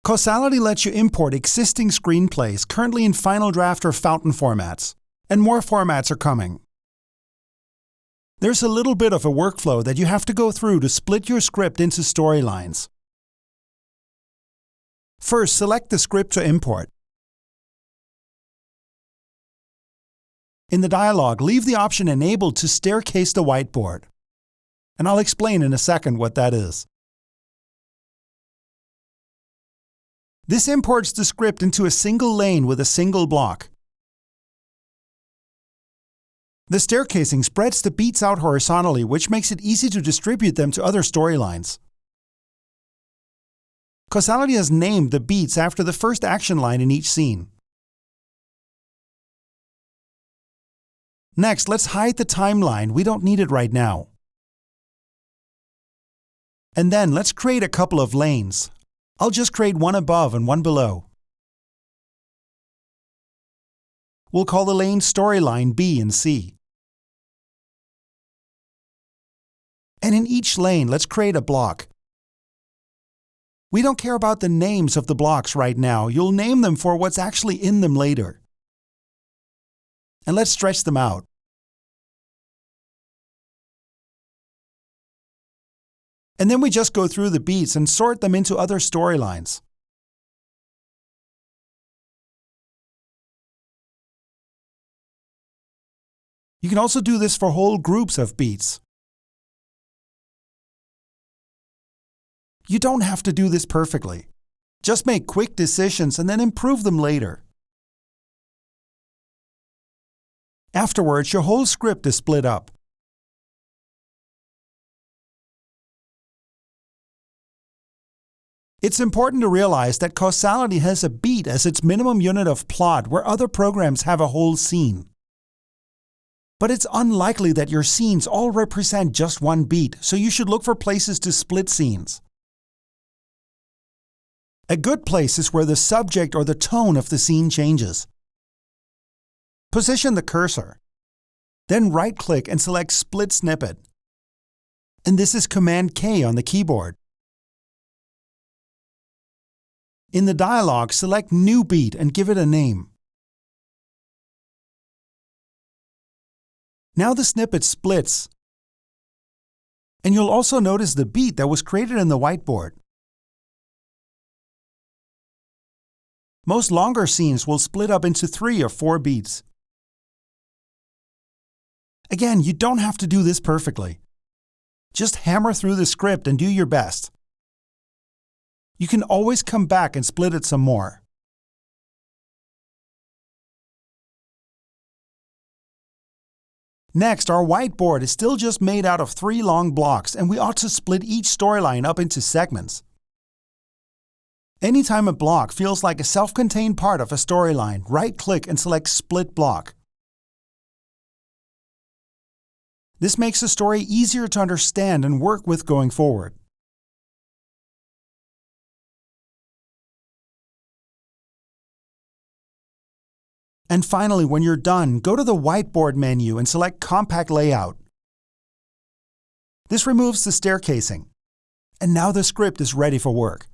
Causality lets you import existing screenplays currently in Final Draft or Fountain formats, and more formats are coming. There's a little bit of a workflow that you have to go through to split your script into storylines. First, select the script to import. In the dialog, leave the option enabled to staircase the whiteboard. And I'll explain in a second what that is. This imports the script into a single lane with a single block. The staircasing spreads the beats out horizontally, which makes it easy to distribute them to other storylines. Causality has named the beats after the first action line in each scene. Next, let's hide the timeline. We don't need it right now. And then let's create a couple of lanes. I'll just create one above and one below. We'll call the lane Storyline B and C. And in each lane, let's create a block. We don't care about the names of the blocks right now. You'll name them for what's actually in them later. And let's stretch them out. And then we just go through the beats and sort them into other storylines. You can also do this for whole groups of beats. You don't have to do this perfectly. Just make quick decisions and then improve them later. Afterwards, your whole script is split up. It's important to realize that Causality has a beat as its minimum unit of plot, where other programs have a whole scene. But it's unlikely that your scenes all represent just one beat, so you should look for places to split scenes. A good place is where the subject or the tone of the scene changes. Position the cursor. Then right-click and select Split Snippet. And this is Command K on the keyboard. In the dialog, select New Beat and give it a name. Now the snippet splits. And you'll also notice the beat that was created in the whiteboard. Most longer scenes will split up into 3 or 4 beats. Again, you don't have to do this perfectly. Just hammer through the script and do your best. You can always come back and split it some more. Next, our whiteboard is still just made out of 3 long blocks, and we ought to split each storyline up into segments. Anytime a block feels like a self-contained part of a storyline, right-click and select Split Block. This makes the story easier to understand and work with going forward. And finally, when you're done, go to the Whiteboard menu and select Compact Layout. This removes the staircasing. And now the script is ready for work.